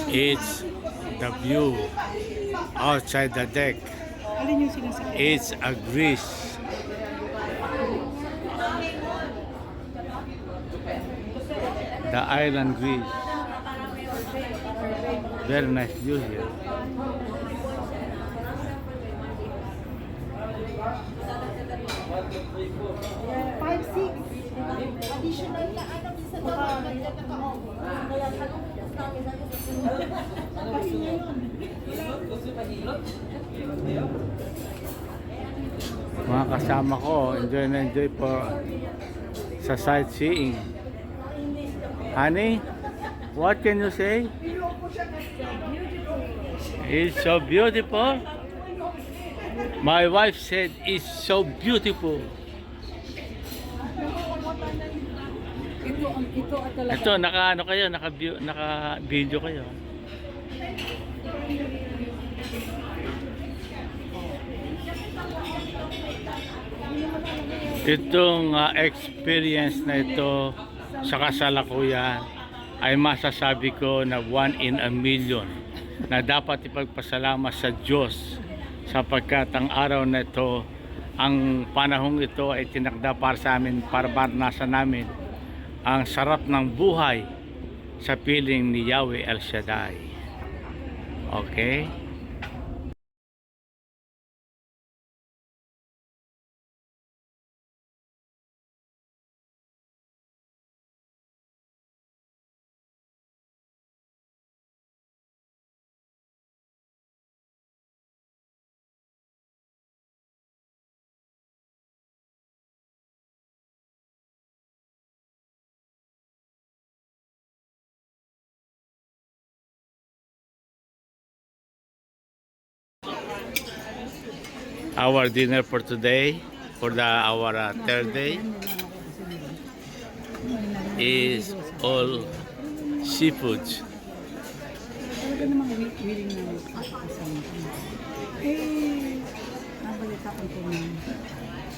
It's the view outside the deck. Alin yung sinasakyan? It's a Greece. The island Greece. Very nice view here. Five, six. Additional na ano, minsan na naka-offer. Kaya kasi ngayon. Mga kasama ko, enjoy na enjoy po sa sightseeing. Honey, what can you say? It's so beautiful. My wife said it's so beautiful. Ito at talaga. Ito, naka-ano kayo, naka-video kayo. Itong experience na ito sa kasalukuyan ay masasabi ko na 1 in a million na dapat ipagpasalamat sa Diyos sapagkat ang araw na ito, ang panahong ito ay tinakda para sa amin, para maranasan namin ang sarap ng buhay sa piling ni Yahweh El Shaddai. Okay? Our dinner for today, for our third day, is all seafoods. Talaga namang willing na makakasama. Nabalita ko po na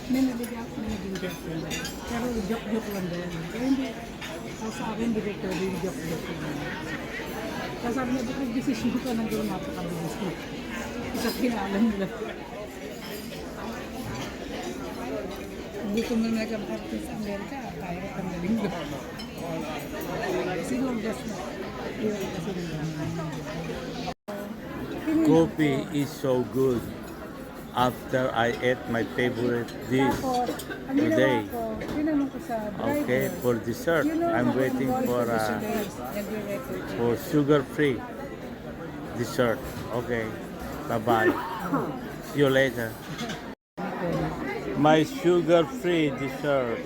may nabigyan ako ng naging girlfriend. Pero joke-joke lang doon. Kaya hindi, sa akin, director, yung joke-joke lang. Kasi sabi niya, bakit decision ko nang gawin napakabilis mo? Isa kinalam nila. Hindi ko na nag-practice sa Amerika, kaya ko ang galing doon. Siguro gas na. Iwan kasi nila. Coffee is so good after I ate my favorite dish Tapos, ang today. ginawa ko, tinanong ko sa driver. Okay, for dessert, I'm waiting for nagre-record. sugar-free dessert. Okay, bye-bye. See you later. My sugar-free dessert.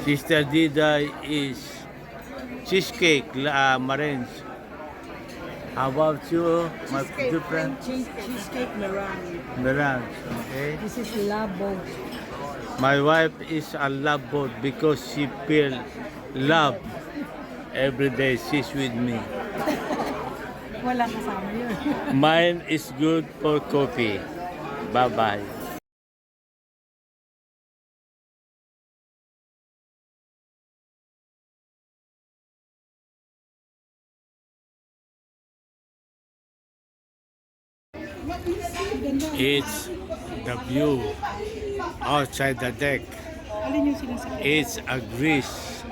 Sister Dida is cheesecake, Marines. How about you, my good friend? Cheesecake meringue. Marines, okay. This is labo. My wife is a love boat because she feel love every day she's with me. Walang kasama yun. Mine is good for coffee. Bye-bye. It's the view outside the deck. Alin yung sinasakyan? It's a Greece.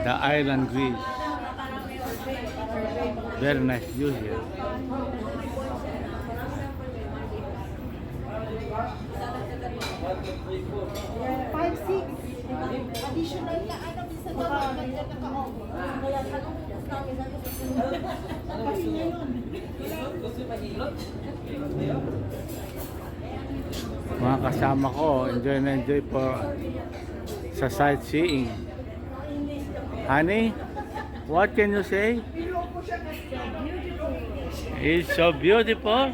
The island Greece. Very nice view here. Five, six. Additional na ano, minsan na naka-offer. Kaya kasi ngayon. Mga kasama ko, enjoy na enjoy po sa sightseeing. Honey, what can you say? It's so beautiful.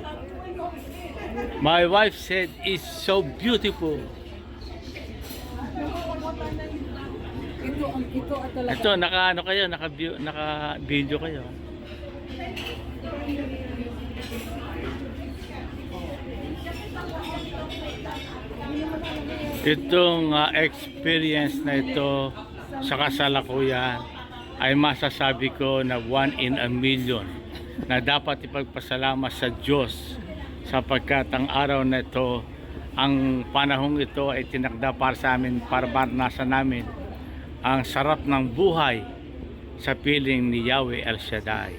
My wife said it's so beautiful. Ito at talaga. Ito, naka-ano kayo, naka-video kayo. Itong experience na ito sa kasalukuyan ay masasabi ko na 1 in a million na dapat ipagpasalamat sa Diyos sapagkat ang araw na ito, ang panahong ito ay tinakda para sa amin, para maranasan namin ang sarap ng buhay sa piling ni Yahweh El Shaddai.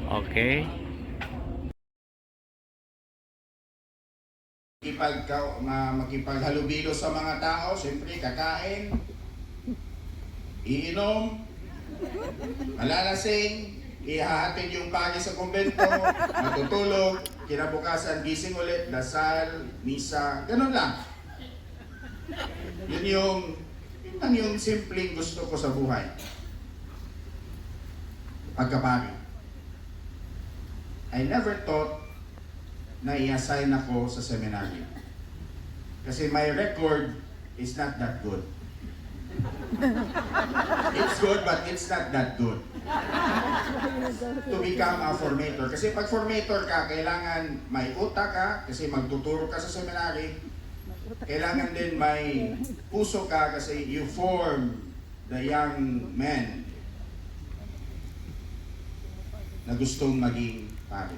Okay? Makipaghalubilo sa mga tao, siyempre kakain, iinom, malalasing, ihahatid yung pagi sa kumbento, matutulog, kinabukasan gising ulit, dasal, misa, ganun lang. Yun yung simpleng gusto ko sa buhay. Pagkapagi. I never thought na i-assign ako sa seminary. Kasi my record is not that good. It's good, but it's not that good. To become a formator. Kasi pag formator ka, kailangan may utak ka, kasi magtuturo ka sa seminary. Kailangan din may puso ka, kasi you form the young men na gustong maging pare.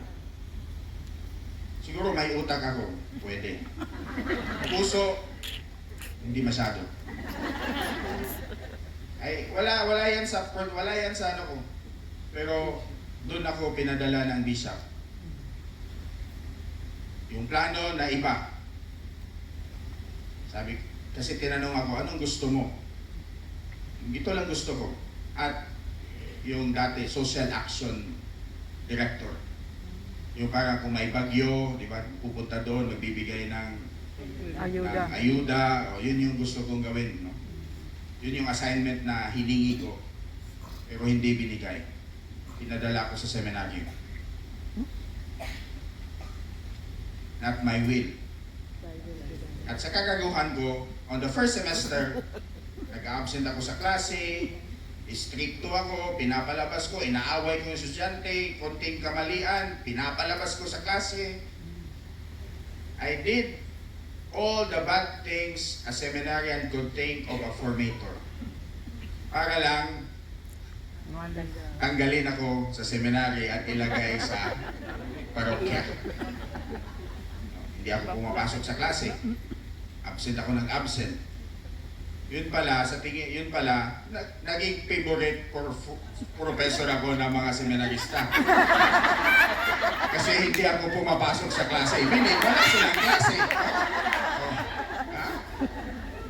Siguro may utak ako, pwede. Puso, hindi masyado. Ay, wala yan sa ano ko. Pero doon ako pinadala ng bishop. Yung plano na iba. Sabi, kasi tinanong ako, anong gusto mo? Ito lang gusto ko. At yung dati, social action director. Yung parang kung may bagyo, di ba, pupunta doon, magbibigay ng ayuda. O, yun yung gusto kong gawin. No? Yun yung assignment na hiningi ko, pero hindi binigay. Pinadala ko sa seminaryo. Not my will. At sa kagaguhan ko, on the first semester, nag-absent ako sa klase, stricto ako, pinapalabas ko, inaaway ko yung estudyante, konting kamalian, pinapalabas ko sa klase. I did all the bad things a seminarian could think of a formator. Para lang tanggalin ako sa seminary at ilagay sa parokya. Hindi ako pumapasok sa klase. Absent ako ng absent. Yun pala, naging favorite professor ako ng mga seminarista. Kasi hindi ako pumapasok sa klase. Wala silang klase.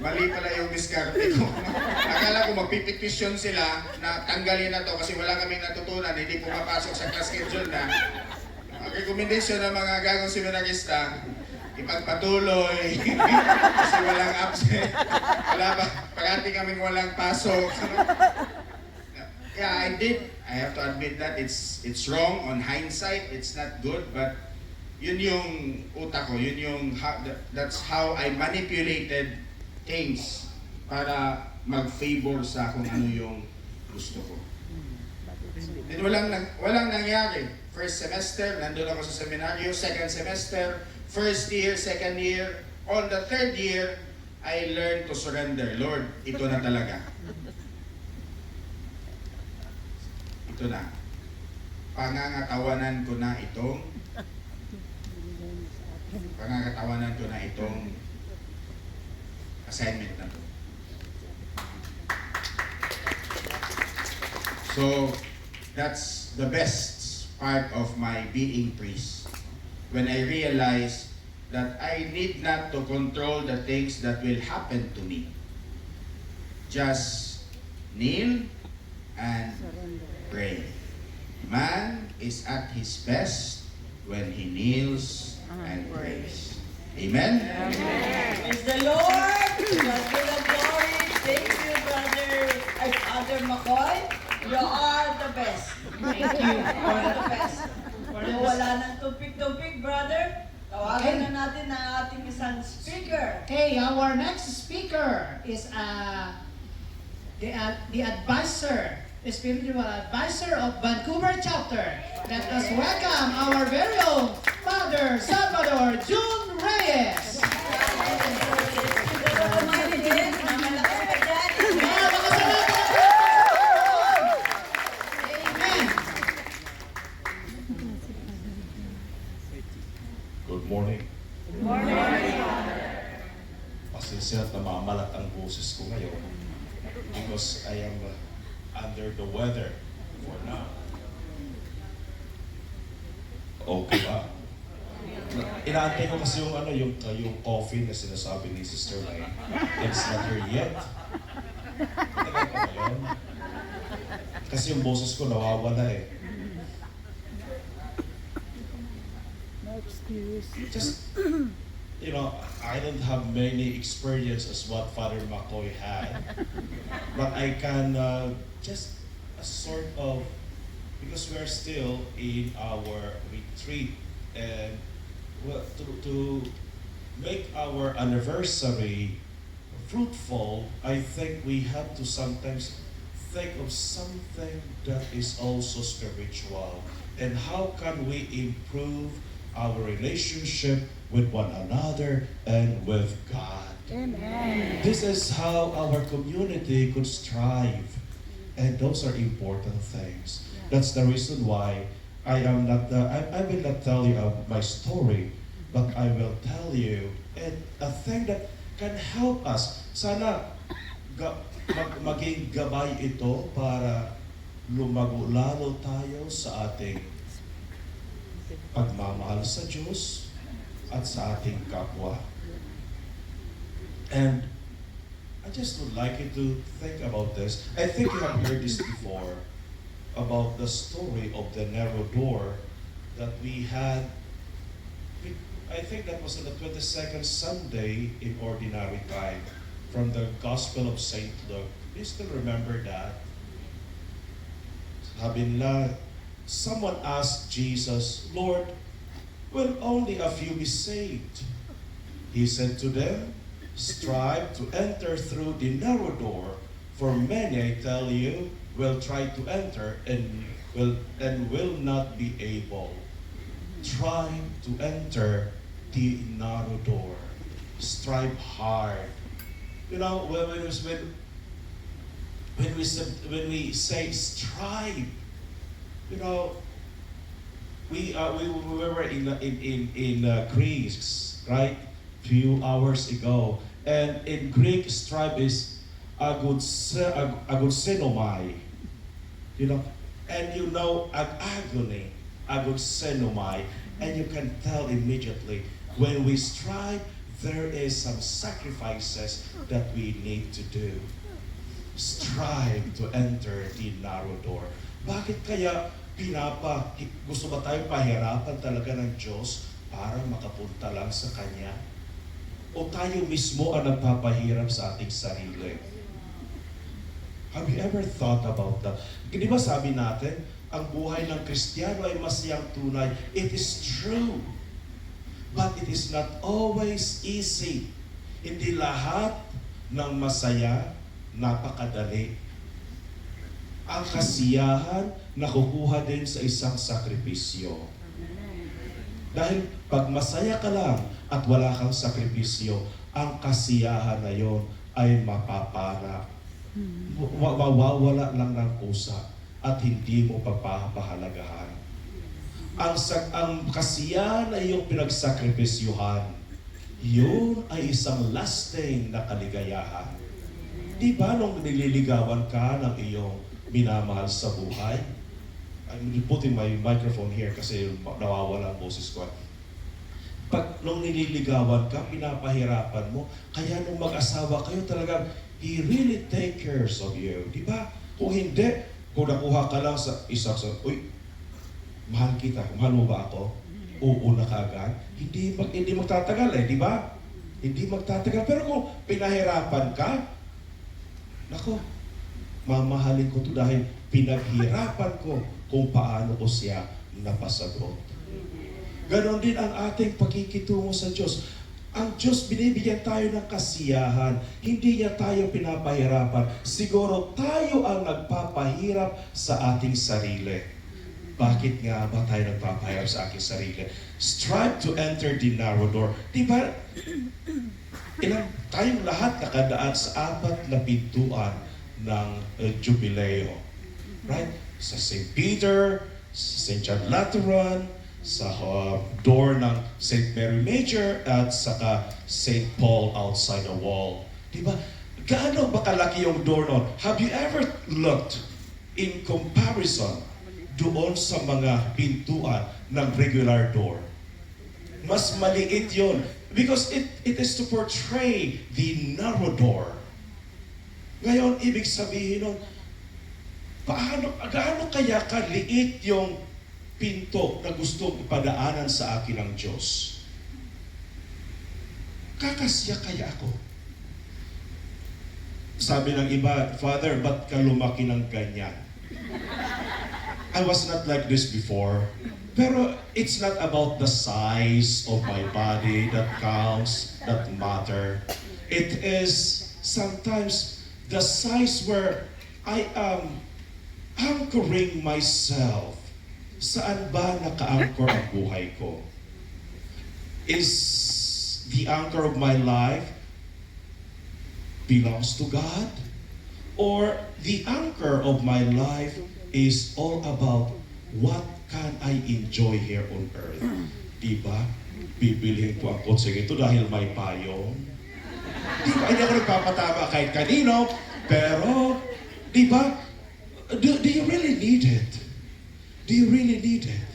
Mali pala yung diskarte ko. Akala ko magpipetisyon sila na tanggalin na to kasi wala kaming natutunan, hindi pumapasok sa class schedule na. Ang recommendation ng mga gagawing seminarista, ipagpatuloy kasi walang absent. Parati kaming walang pasok. Yeah, I have to admit that it's wrong on hindsight. It's not good, but yun yung utak ko. That's how I manipulated things para mag-favor sa kung ano yung gusto ko. And walang nangyari. First semester, nandun ako sa seminaryo. Second semester, first year, second year. On the third year, I learned to surrender. Lord, ito na talaga. Ito na. Pangangatawanan ko na itong assignment na to. So, that's the best part of my being priest. When I realize that I need not to control the things that will happen to me. Just kneel and pray. Man is at his best when he kneels and prays. Amen? Praise the Lord! God be the glory. Thank you, Father McCoy. You are the best. Thank you. You are the best. Kung wala ng tupik-tupik, brother, tawagan na natin ang ating isang speaker. Okay, our next speaker is the advisor, the spiritual advisor of Vancouver chapter. Let us welcome our very own Father Salvador June Reyes. because I am under the weather for now. Okay ba? Inaantay ko kasi yung coffee na sinasabi ni Sister May. It's not here yet. Tagal pa ba yun? Kasi yung boses ko nawawala eh. No excuse. Just, I don't have many experience as what Father McCoy had. But I can just a sort of, because we're still in our retreat, and well, to make our anniversary fruitful, I think we have to sometimes think of something that is also spiritual. And how can we improve our relationship with one another and with God? Amen. This is how our community could strive. And those are important things. That's the reason why I will not tell you my story, but I will tell you a thing that can help us. Sana maging gabay ito para lumago lalo tayo sa ating pagmamahal sa Diyos at sa ating kapwa. And I just would like you to think about this. I think you have heard this before about the story of the narrow door that we had. I think that was on the 22nd Sunday in Ordinary Time from the Gospel of St. Luke. Do you still remember that? Sabi nila, someone asked Jesus, Lord, will only a few be saved? He said to them, strive to enter through the narrow door, for many, I tell you, will try to enter and will not be able. Try to enter the narrow door. Strive hard. When we say strive, we were in Greece, right? Few hours ago, and in Greek, strive is agogsenomai, and agony, agogsenomai, and you can tell immediately when we strive, there is some sacrifices that we need to do. Strive to enter the narrow door. Bakit kaya gusto ba tayo pahirapan talaga ng Diyos para makapunta lang sa Kanya? O tayo mismo ang nagpapahirap sa ating sarili? Have you ever thought about that? Di ba sabi natin, ang buhay ng Kristiyano ay masayang tunay. It is true. But it is not always easy. Hindi lahat ng masaya, napakadali. Ang kasiyahan, nakukuha din sa isang sakripisyo. Dahil pag masaya ka lang at wala kang sakripisyo, ang kasiyahan na yon ay mapapara. Mawawala lang ng kusa at hindi mo papahalagahan. Ang kasiyahan ay iyong pinagsakripisyuhan. Yun ay isang lasting na kaligayahan. Di ba nung nililigawan ka ng iyong minamahal sa buhay? I'm putting my microphone here kasi nawawala ang boses ko. Nung nililigawan ka, pinapahirapan mo, kaya nung mag-asawa kayo talagang he really take care of you. Di ba? Kung hindi, kung nakuha ka lang sa uy, mahal kita, mahal mo ba ako? Oo na kagad. Hindi magtatagal di ba? Hindi magtatagal. Pero kung pinahirapan ka, nako, mamahalin ko to dahil pinaghirapan ko kung paano ko siya napasagot. Ganon din ang ating pagkikitungo sa Diyos. Ang Diyos, binibigyan tayo ng kasiyahan. Hindi niya tayo pinapahirapan. Siguro tayo ang nagpapahirap sa ating sarili. Bakit nga ba tayo nagpapahirap sa ating sarili? Strive to enter the narrow door. Diba, tayong lahat nakadaan sa 4 na pintuan ng Jubileo. Right? Sa St. Peter, sa St. John Lateran, sa door ng St. Mary Major, at saka St. Paul outside the wall. Diba? gaano ba kalaki yung door nun? Have you ever looked in comparison doon sa mga pintuan ng regular door? Mas maliit yon because it is to portray the narrow door. Ngayon, ibig sabihin nun, gaano kaya kaliit yung pinto na gustong ipadaanan sa akin ng Diyos? Kakasya kaya ako? Sabi ng iba, Father, ba't ka lumaki ng ganyan? I was not like this before. Pero it's not about the size of my body that counts, that matter. It is sometimes the size where I am anchoring myself. Saan ba naka-anchor ang buhay ko? Is the anchor of my life belongs to God? Or the anchor of my life is all about what can I enjoy here on earth? Diba? Bibilhin ko ang kotse ito dahil may payong. Diba? Hindi ako nagpapatama kahit kanino. Pero, diba? Do you really need it? Do you really need it?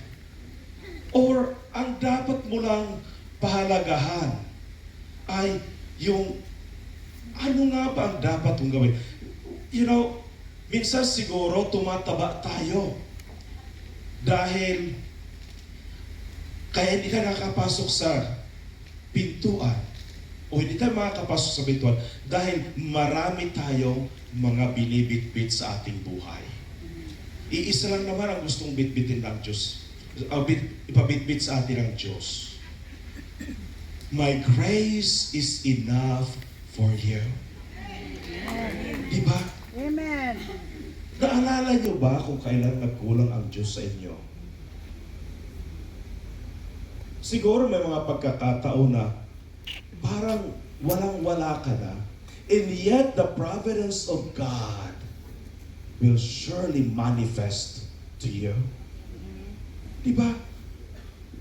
Or ang dapat mo lang pahalagahan ay yung ano nga ba ang dapat mong gawin? You know, minsan siguro tumataba tayo dahil kaya hindi ka nakapasok sa pintuan o hindi tayo makakapasok sa pintuan dahil marami tayong mga binibitbit sa ating buhay. Iisa lang naman ang gustong bitbitin ng Diyos. Ipabitbit sa atin ng Diyos. My grace is enough for you. Diba? Amen. Naalala niyo ba kung kailan nagkulang ang Diyos sa inyo? Siguro may mga pagkakataon na parang walang-wala ka na. And yet the providence of God will surely manifest to you. Diba?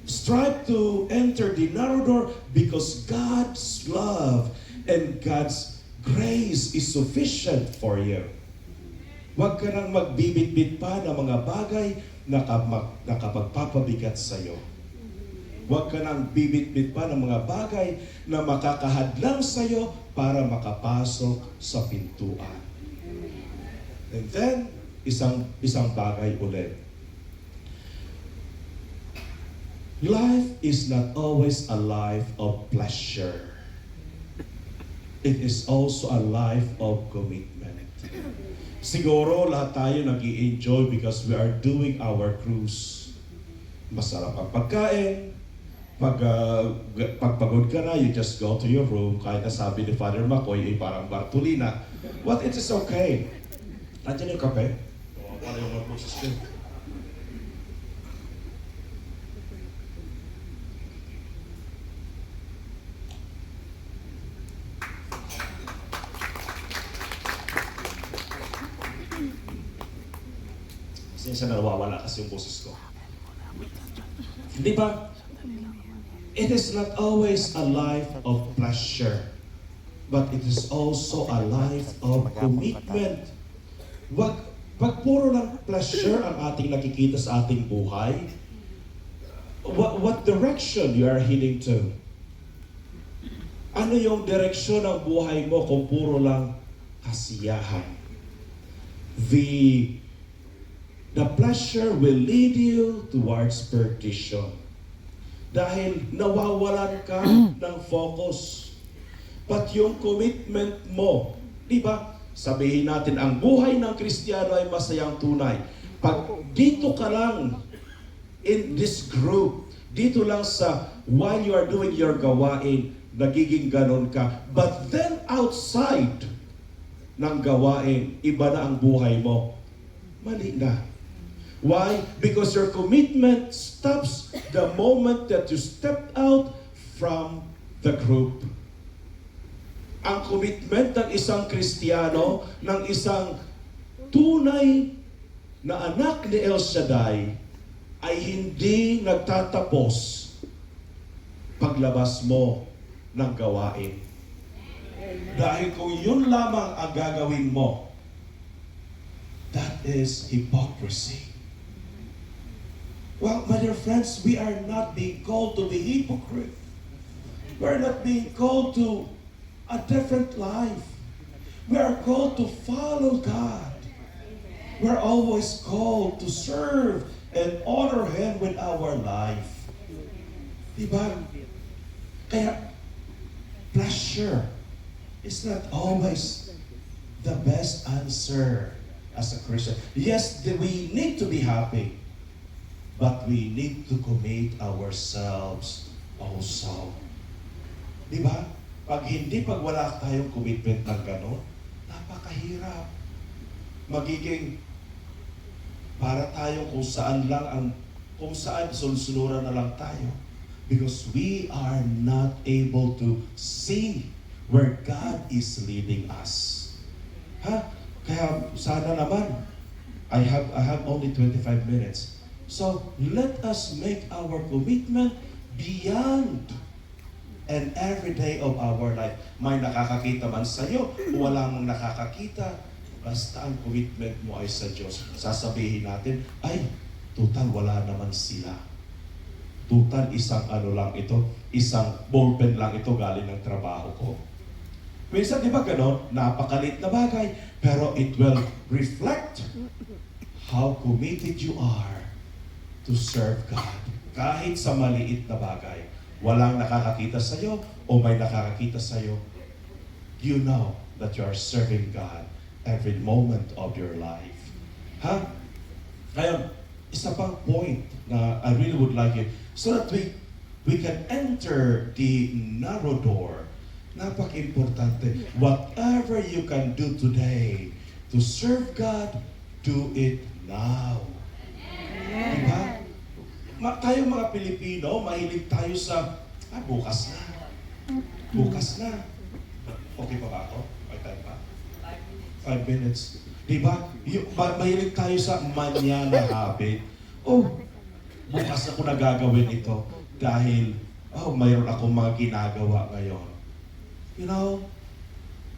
Strive to enter the narrow door because God's love and God's grace is sufficient for you. Huwag ka nang magbibit-bit pa ng mga bagay na nakapagpapabigat sa iyo. Huwag ka nang bibit-bit pa ng mga bagay na makakahadlang sa iyo para makapasok sa pintuan. And then, isang bagay ulit. Life is not always a life of pleasure. It is also a life of commitment. Siguro lahat tayo nag-i-enjoy because we are doing our cruise. Masarap ang pagkain. Pagpagod ka na, you just go to your room. Kahit na sabi ni Father Makoy, ay parang Bartolina. But it is okay. Nandiyan yung kape? O, para yung mag-system. Minsan nawawala kasi yung boses ko. Di ba? It is not always a life of pleasure, but it is also a life of commitment. Pag puro lang pleasure ang ating nakikita sa ating buhay, what direction you are heading to? Ano yung direksyon ng buhay mo kung puro lang kasiyahan? The pleasure will lead you towards perdition. Dahil nawawalan ka ng focus. But yung commitment mo, di ba? Sabihin natin, ang buhay ng Kristiyano ay masayang tunay. Pag dito ka lang in this group, dito lang sa while you are doing your gawain, nagiging ganon ka. But then outside ng gawain, iba na ang buhay mo. Mali na. Why? Because your commitment stops the moment that you step out from the group. Ang commitment ng isang Kristiyano, ng isang tunay na anak ni El Shaddai, ay hindi nagtatapos paglabas mo ng gawain. Dahil kung yun lamang ang gagawin mo, that is hypocrisy. Well, my dear friends, we are not being called to be hypocrite. We are not being called to a different life. We are called to follow God. We are always called to serve and honor Him with our life. Diba? Kaya, pleasure is not always the best answer as a Christian. Yes, we need to be happy, but we need to commit ourselves also. Diba? Pag wala tayong commitment ng gano'n, napakahirap. Magiging para tayo kung saan sunod-sunuran na lang tayo. Because we are not able to see where God is leading us. Ha? Kaya sana naman, I have only 25 minutes. So let us make our commitment beyond and every day of our life. May nakakakita man sa'yo, walang nakakakita, basta ang commitment mo ay sa Diyos. Sasabihin natin, ay, total wala naman sila. Total isang ano lang ito, isang ballpen lang ito galing ng trabaho ko. Minsan, di ba ganon? Napakalit na bagay, pero it will reflect how committed you are to serve God. Kahit sa maliit na bagay, walang nakakakita sa iyo o may nakakakita sa iyo, you know that you are serving God every moment of your life. Ha? Kaya, isa pang point na I really would like you, so that we can enter the narrow door. Napaka-importante. Whatever you can do today to serve God, do it now. Diba? Tayong mga Pilipino, mahilig tayo sa, bukas na. Bukas na. Okay pa ba ako? May time pa? 5 minutes. Diba? Mahilig tayo sa manyana habit. Oh, bukas ako na gagawin ito dahil, mayroon akong mga ginagawa ngayon. You know,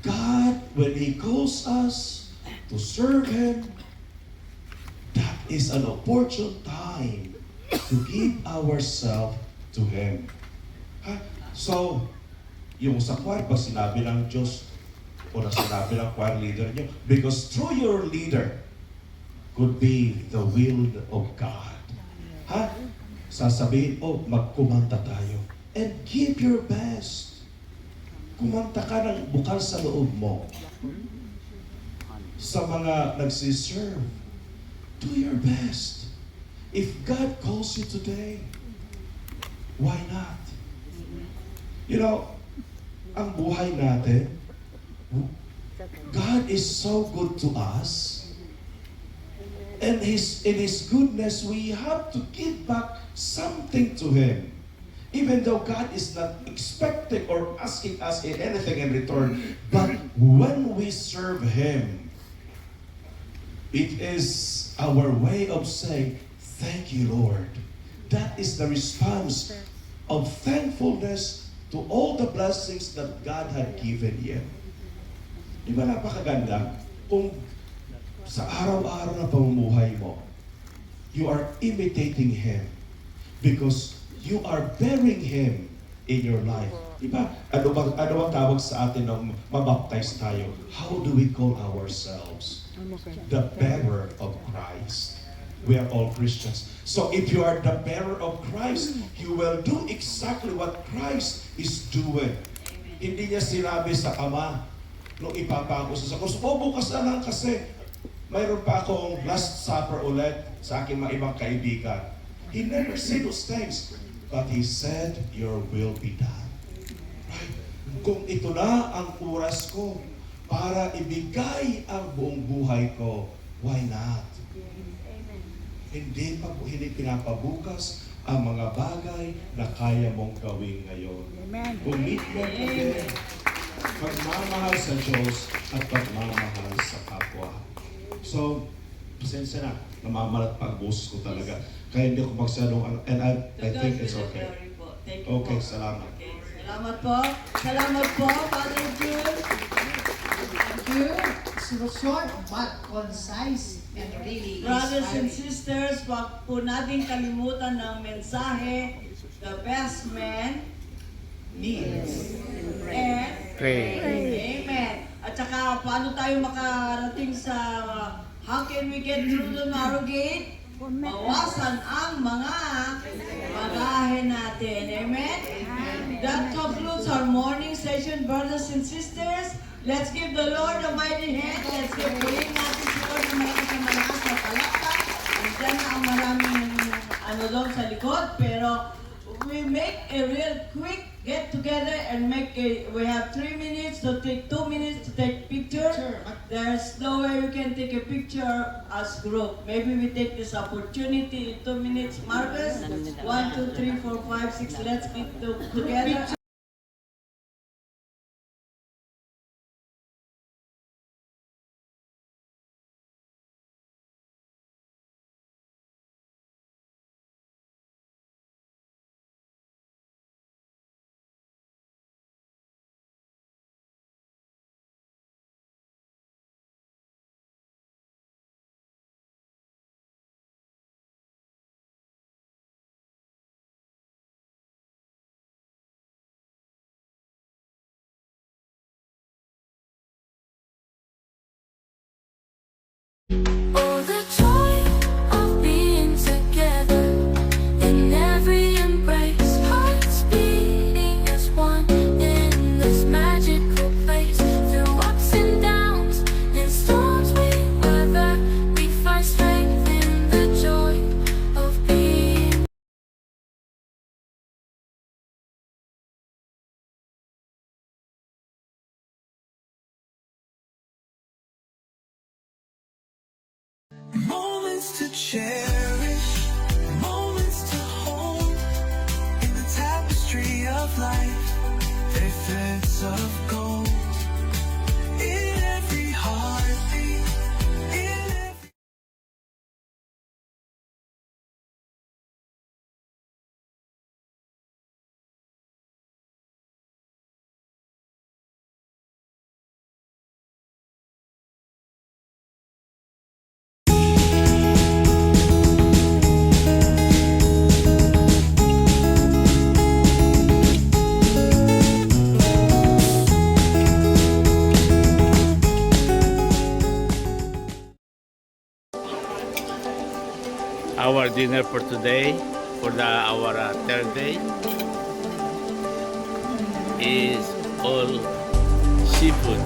God, when He calls us to serve Him, that is an opportune time to give ourselves to Him. Ha? So, yung sa choir, pag sinabi ng Diyos, o na sinabi ng choir leader niyo, because through your leader could be the will of God. Ha? Sasabihin, magkumanta tayo. And give your best. Kumanta ka ng bukal sa loob mo. Sa mga nagsiserve, do your best. If God calls you today, why not? You know, ang buhay natin, God is so good to us. And in His goodness, we have to give back something to Him. Even though God is not expecting or asking us in anything in return, but when we serve Him, it is our way of saying, thank you, Lord. That is the response of thankfulness to all the blessings that God had given you. Di ba napakaganda? Kung sa araw-araw na pamumuhay mo, you are imitating Him because you are bearing Him in your life. Di ba? Ano bang tawag sa atin nung mabaptize tayo? How do we call ourselves? The bearer of Christ. We are all Christians. So if you are the bearer of Christ, you will do exactly what Christ is doing. Hindi niya sinabi sa Ama, nung ipapako sa krus, bukas na lang kasi mayroon pa akong last supper ulit sa aking mga ibang kaibigan. He never said those things, but He said, your will be done. Right? Kung ito na ang oras ko para ibigay ang buong buhay ko, why not? Hindi pinapabukas ang mga bagay na kaya mong gawin ngayon. Commitment again. Pagmamahal sa Diyos at pagmamahal sa kapwa. So, pasensya na. Namamalat pa ang boses ko talaga. Kaya hindi ako magsadong, and I think it's okay. Okay, salamat. Salamat po. Salamat po, Father Jules. Thank you. Short but concise and really Brothers and inspiring. sisters, wag po natin kalimutan ng mensahe, the best man Needs. and Pray. Amen. At saka, paano tayo makarating sa how can we get through the narrow gate? Bawasan ang mga bagahe natin. Amen? That concludes our morning session, brothers and sisters. Let's give the Lord a mighty hand. Let's give pulling natin si Lord na may kasamalakas na palakpak. Nandiyan na ang maraming doon sa likod. Pero we make a real quick get together and we have 3 minutes to take 2 minutes to take picture. Sure, but- There's no way we can take a picture as group. Maybe we take this opportunity in 2 minutes. Marcus, 1, 2, 3, 4, 5, 6. Let's get together. Oh, the joy of being together in every embrace, hearts beating as one in this magical place. Through ups and downs and storms we weather, we find strength in the joy of being. Moments to cherish, moments to hold in the tapestry of life. They threads of gold in every heartbeat, in every Our dinner for today, for our third day, is all seafood.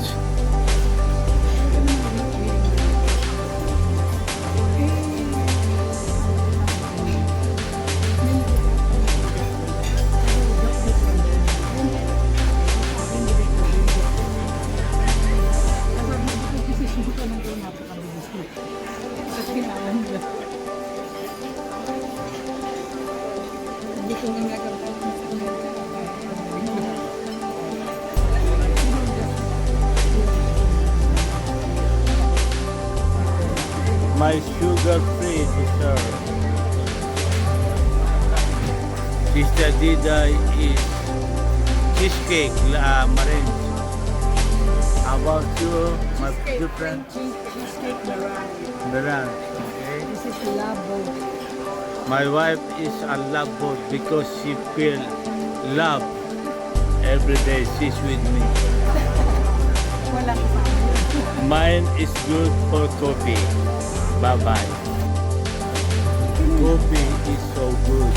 Hindi ko nga nagagawa. My sugar-free dessert. Sister Dida is cheesecake, Marin. How about you, my good friend? Cheesecake meringue. Miran, okay? This is labo. My wife is a love boat because she feel love every day she's with me. Walang kasama. Mine is good for coffee. Bye-bye. Coffee is so good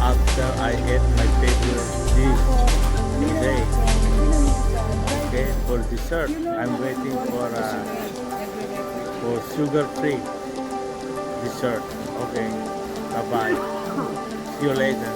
after I ate my favorite dish today. Okay, for dessert, I'm waiting for sugar-free dessert. Okay, bye-bye. See you later.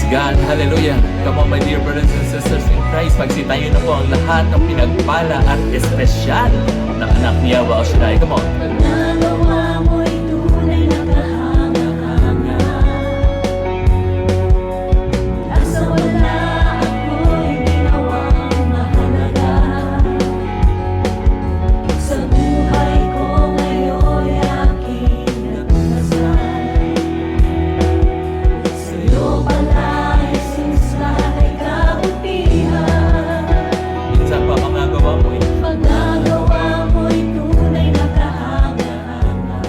God. Hallelujah. Come on, my dear brothers and sisters in Christ. Pagsitayo na po ang lahat ng pinagpala at espesyal na anak ni Yahweh El Shaddai. Come on. Nagawa mo'y tunay na kahanga-hanga. Nasa wala ako'y ginawang mahalaga. Sa buhay ko ngayon'y aking natuklasan. Sa'yo pala, Jesus, lahat ay kabutihan. Minsan pa magagawa mo eh. Pagkagawa mo'y tunay na kahanga-hanga.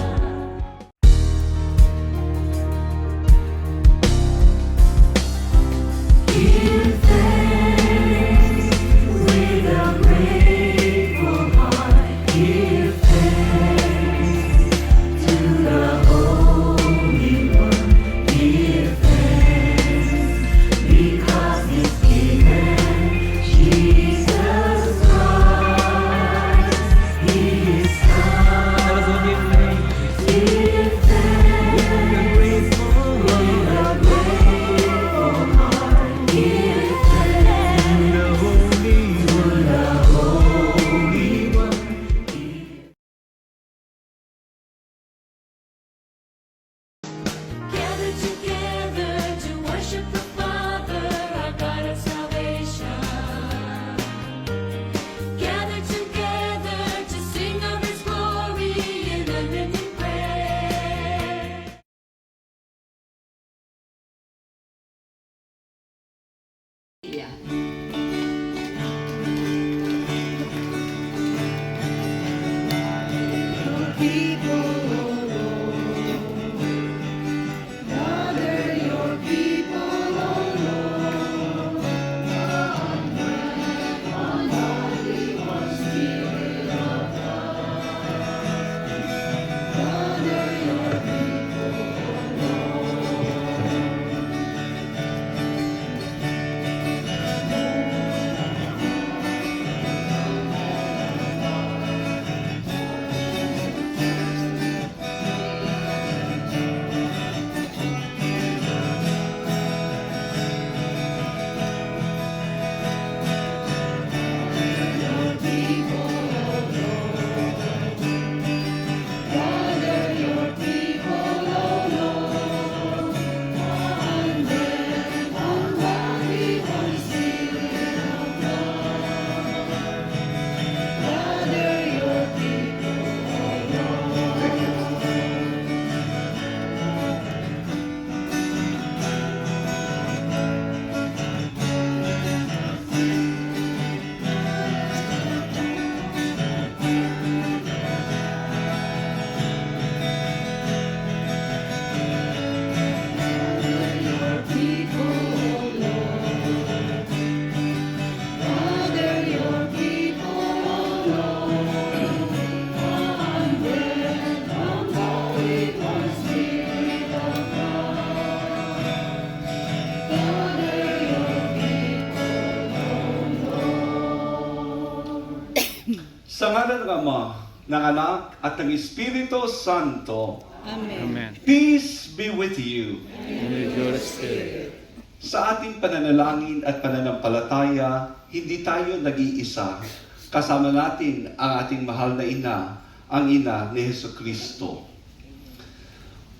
Give thanks with a grateful heart. Give thanks to the Holy One. Give thanks because He's given Jesus Christ. He is come. Let us all give thanks. Give thanks with a grateful heart. Give thanks to the Holy One. Gather together to worship the Father, our God of salvation. Gather together to sing of His glory in unending prayer. Sa ngalan ng Ama, ng Anak, at ng Espiritu Santo, Amen. peace be with you. And with your spirit. Sa ating pananalangin at pananampalataya, hindi tayo nag-iisa. Kasama natin ang ating mahal na ina, ang ina ni Hesus Kristo.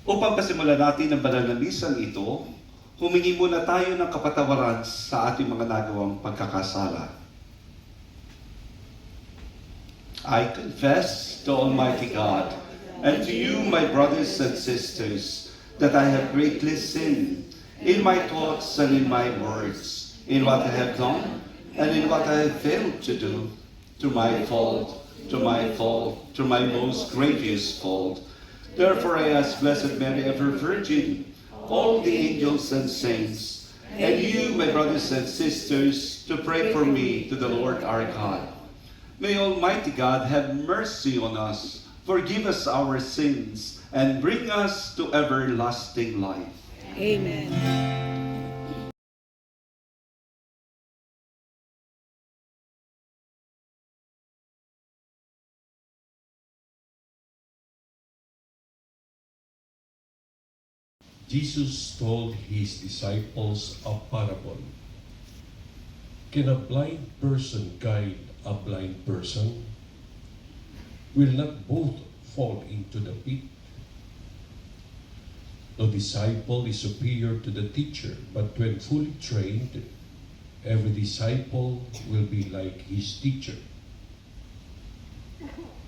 Upang pasimulan natin ang banal na misang ito, humingi muna tayo ng kapatawaran sa ating mga nagawang pagkakasala. I confess to Almighty God and to you, my brothers and sisters, that I have greatly sinned in my thoughts and in my words, in what I have done and in what I have failed to do, to my fault, to my fault, to my most grievous fault. Therefore I ask Blessed Mary, ever Virgin, all the angels and saints, and you, my brothers and sisters, to pray for me to the Lord our God. May Almighty God have mercy on us, forgive us our sins, and bring us to everlasting life. Amen. Jesus told his disciples a parable. Can a blind person guide a blind person? Will not both fall into the pit? No disciple is superior to the teacher, but when fully trained, every disciple will be like his teacher.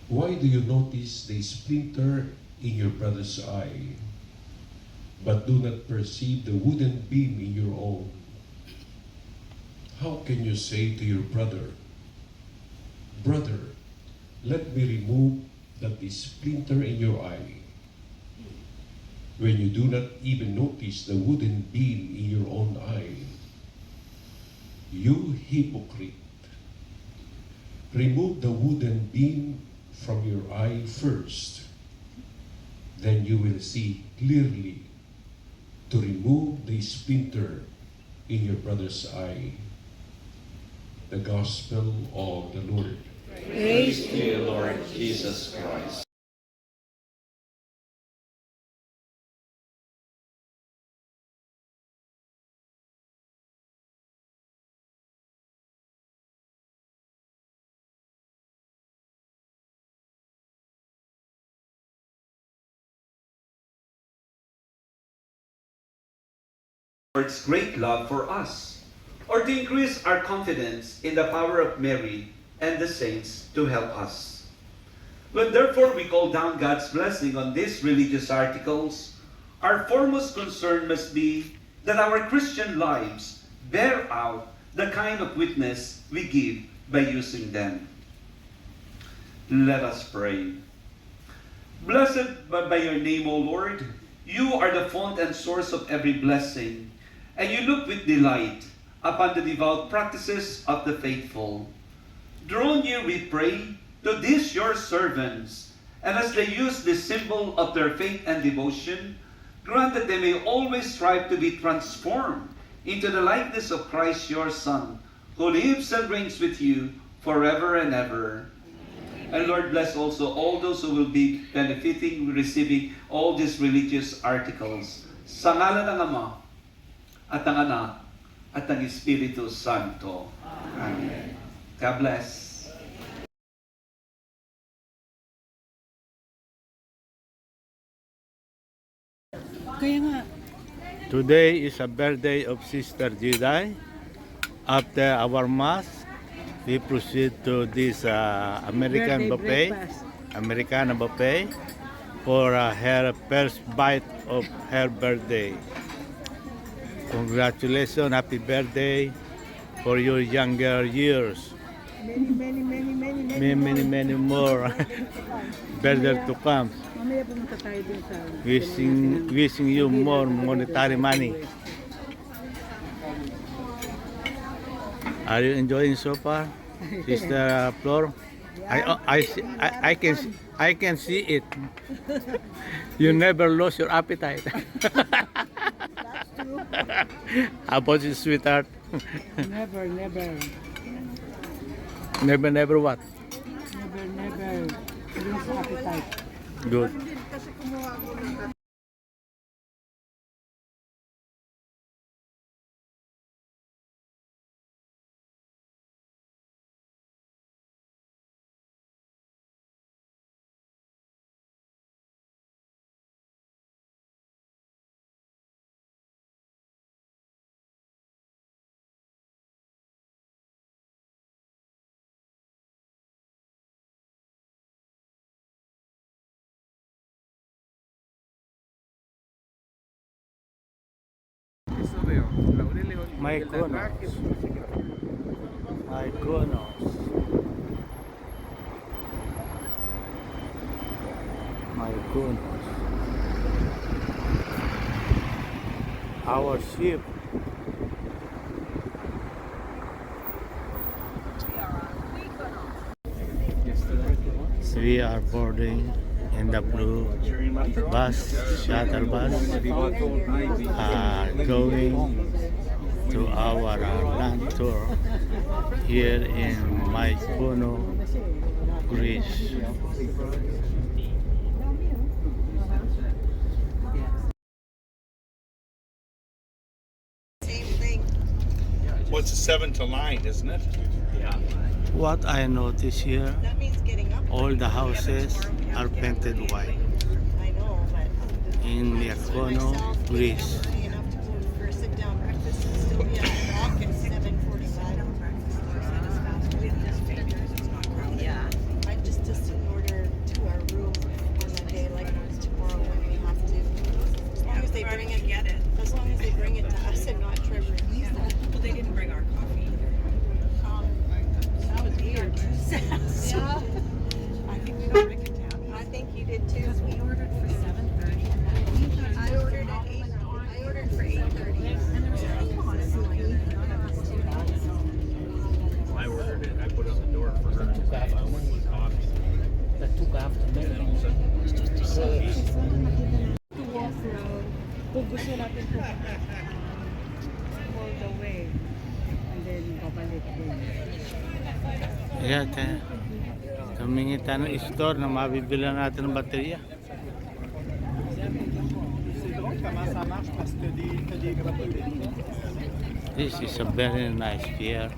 Why do you notice the splinter in your brother's eye, but do not perceive the wooden beam in your own? How can you say to your brother, "Brother, let me remove that splinter in your eye," when you do not even notice the wooden beam in your own eye? You hypocrite! Remove the wooden beam from your eye first, then you will see clearly to remove the splinter in your brother's eye. The Gospel of the Lord. Praise to you, Lord Jesus Christ. Lord's great love for us, or to increase our confidence in the power of Mary and the saints to help us. When therefore we call down God's blessing on these religious articles, our foremost concern must be that our Christian lives bear out the kind of witness we give by using them. Let us pray. Blessed by your name, O Lord, you are the font and source of every blessing, and you look with delight upon the devout practices of the faithful. Draw near, we pray, to these your servants, and as they use this symbol of their faith and devotion, grant that they may always strive to be transformed into the likeness of Christ your Son, who lives and reigns with you forever and ever. And Lord, bless also all those who will be benefiting, receiving all these religious articles. Sa ngalan ng Ama, at ng Anak, at ng Espiritu Santo. Amen. God bless. Kaya nga, Today is a birthday of Sister Juday. After our Mass, we proceed to this American buffet, breakfast. Americana buffet, for her first bite of her birthday. Congratulations, happy birthday for your younger years. Many more. Better to come. Mamaya pumunta tayo dun sa... Wishing you more monetary money. Are you enjoying so far, Sister Flor? I can see it. You never lost your appetite. How about you, sweetheart? Never. Never what? Never. Lose appetite. Good. Mykonos. Our ship. We are boarding in the blue bus, shuttle bus, going to our land tour here in Mykonos, Greece. 7 to 9, isn't it? Yeah. What I notice here, That means getting up. all the houses are painted white. I know, but In Mykono, Greece. early enough to go for a sit-down breakfast and still be at the dock at 7:45. Yeah. I just order to our room on the day like tomorrow when we have to. As long as they bring it, as long as they bring it to us and not Trevor and Lisa. Well, they didn't bring our coffee either. That was weird. Yeah. I think we got Rick and Tabby. I think you did too. Because we ordered for 7:30. I ordered at 8. I ordered for 8:30. And there was a thing on it. I ordered it. I put it on the door for her. That took after me. To walk around, kung gusto natin po, all the way. And then, babalik din. Ayan, tumingin tayo ng store na mabibila natin ng baterya. This is a very nice pier.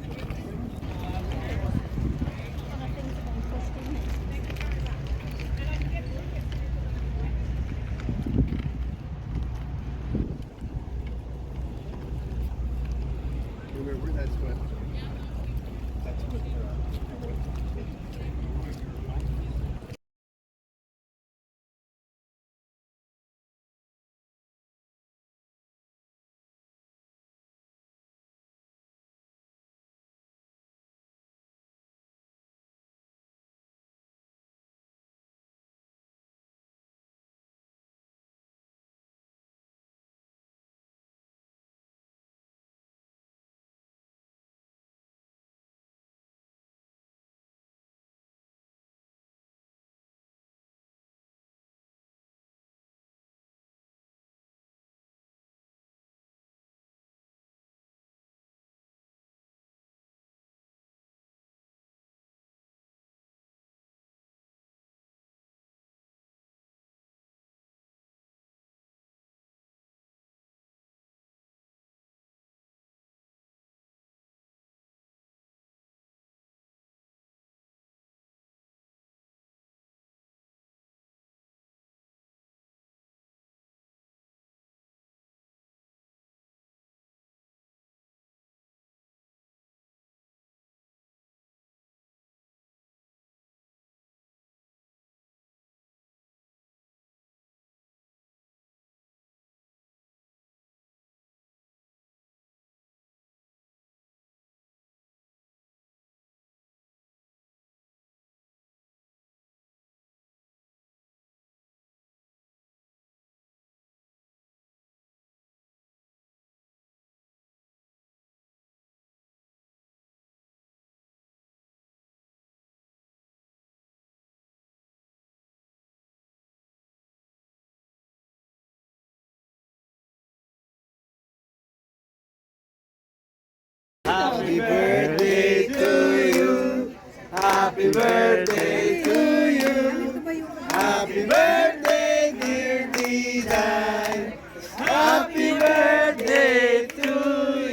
Happy birthday to you. Happy birthday to you. Happy birthday, dear Diday. Happy birthday to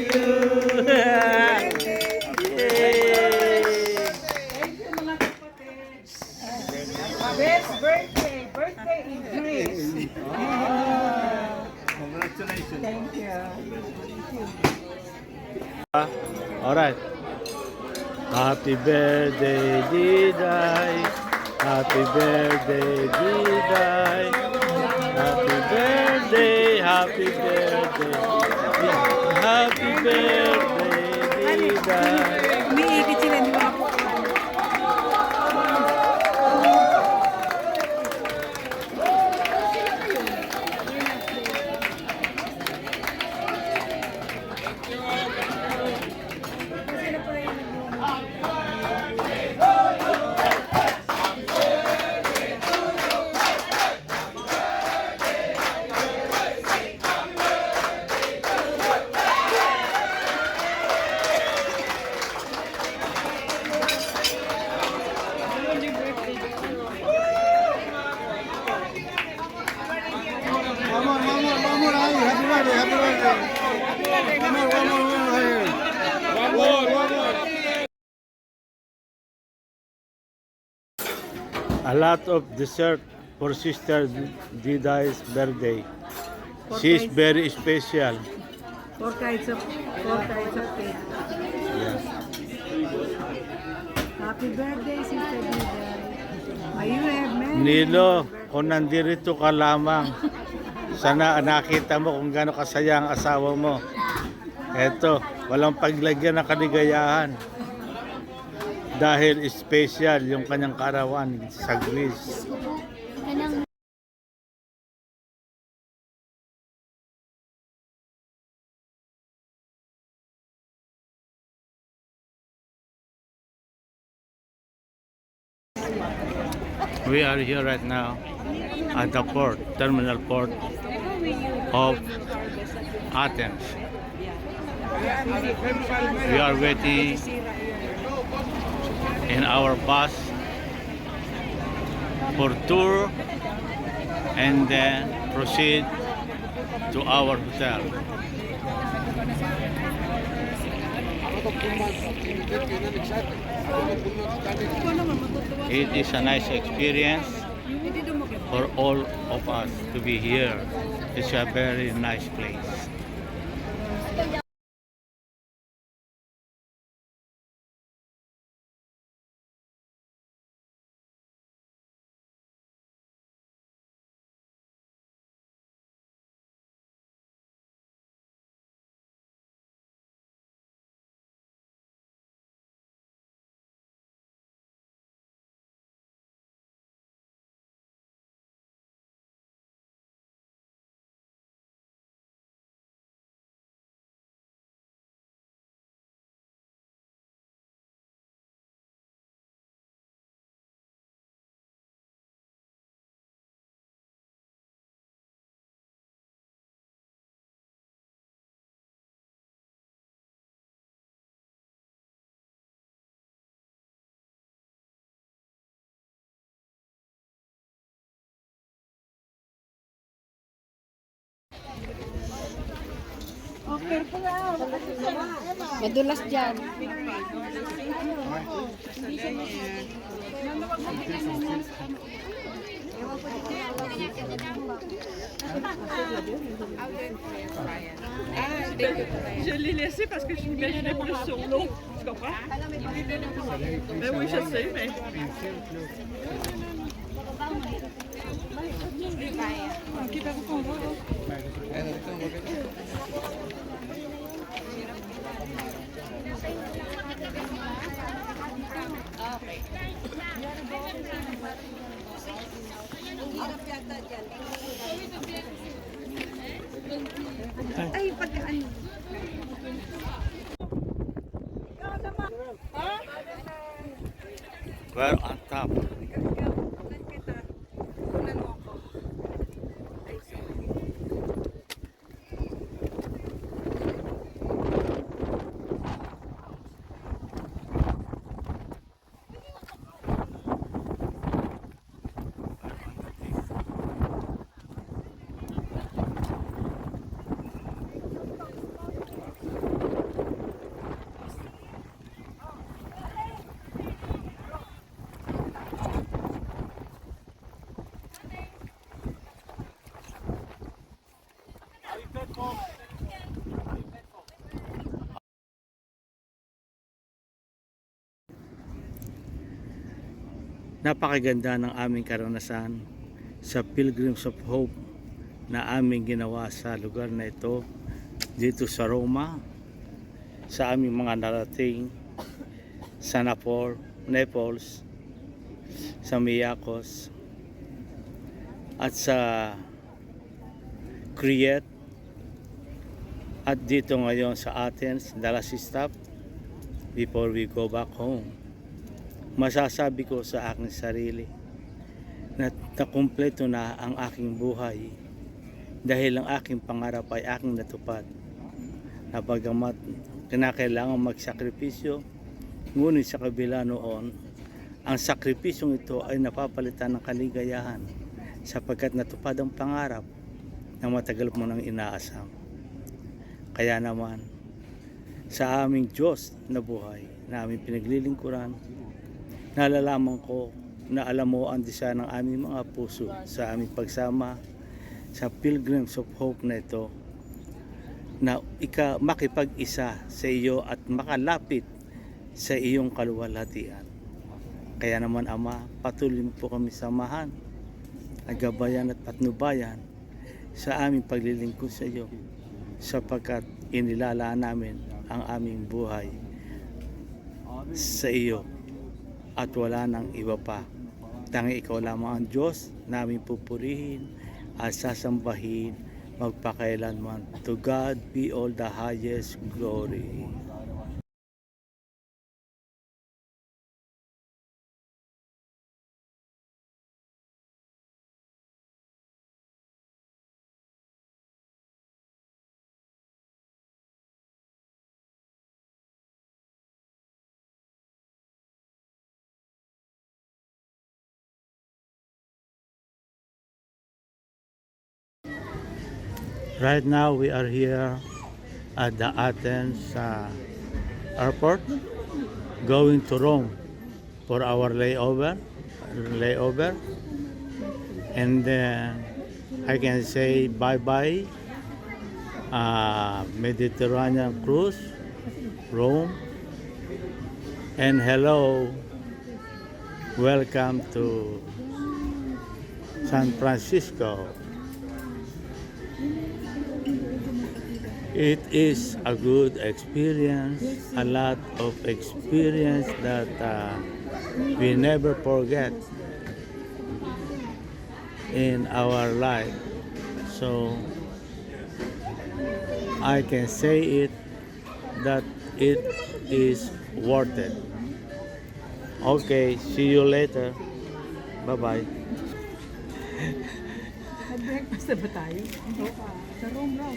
you. Best birthday! Birthday in Greece! Congratulations. Thank you. All right. Happy birthday, Diday. Happy birthday, Diday. Happy birthday, happy birthday. Yeah. Happy birthday, Diday. Umiigit sila, di ba? A lot of dessert for Sister Didai's birthday. She's very special. Four kinds of cake. Yes. Happy birthday, Sister Diday. May you have many. Nilo, kung nandirito ka lamang, sana nakita mo kung gaano kasaya ang asawa mo. Eto, walang paglagyan ng kaligayahan. Dahil special yung kanyang karawan sa Greece. We are here right now at the port, terminal port of Athens. We are waiting in our bus for tour and then proceed to our hotel. It is a nice experience for all of us to be here. It's a very nice place. Okay po nga. Madulas dyan. Je l'ai laissé parce que je m'imaginais plus sur l'eau. Tu comprends? Ben oui, je sais, mais. Ok, par où qu'on va? Ay, pagkaan. We're on top. Napakaganda ng aming karanasan sa Pilgrims of Hope na aming ginawa sa lugar na ito dito sa Roma, sa aming mga narating sa Naples, sa Miyakos at sa Crete at dito ngayon sa Athens. The last stop before we go back home. Masasabi ko sa aking sarili na nakumpleto na ang aking buhay dahil ang aking pangarap ay aking natupad. Na bagamat kinakailangan magsakripisyo, ngunit sa kabila noon, ang sakripisyong ito ay napapalitan ng kaligayahan sapagkat natupad ang pangarap na matagal mo nang inaasam. Kaya naman, sa aming Diyos na buhay, na aming pinaglilingkuran, nalalaman ko na alam mo ang desire ng aming mga puso sa aming pagsama sa Pilgrims of Hope na ito, na makipag-isa sa iyo at makalapit sa iyong kaluwalhatian. Kaya naman Ama, patuloy mo po kami samahan, agabayan at patnubayan sa aming paglilingkod sa iyo, sapagkat inilalaan namin ang aming buhay sa iyo at wala nang iba pa. Tangi ikaw lamang ang Diyos namin pupurihin at sasambahin magpakailanman. To God be all the highest glory. Right now we are here at the Athens airport, going to Rome for our layover, and then I can say bye-bye Mediterranean cruise, Rome, and hello, welcome to San Francisco. It is a good experience, a lot of experience that we never forget in our life. So I can say it that it is worth it. Okay, see you later. Bye-bye. Nag-breakfast na ba tayo? Hindi pa. Sa Rome raw,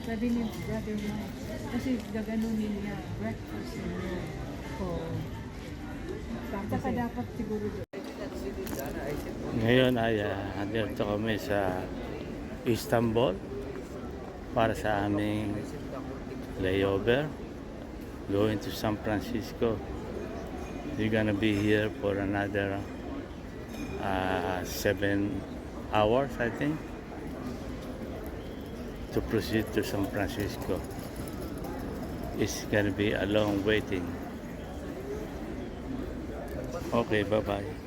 sabi ni Brother Mike. Kasi gaganunin niya, breakfast niya. Saka dapat siguro doon. Ngayon ay nandito kami sa Istanbul para sa aming layover going to San Francisco. We're gonna be here for another 7 hours, I think, to proceed to San Francisco. It's gonna be a long waiting. Okay, bye-bye.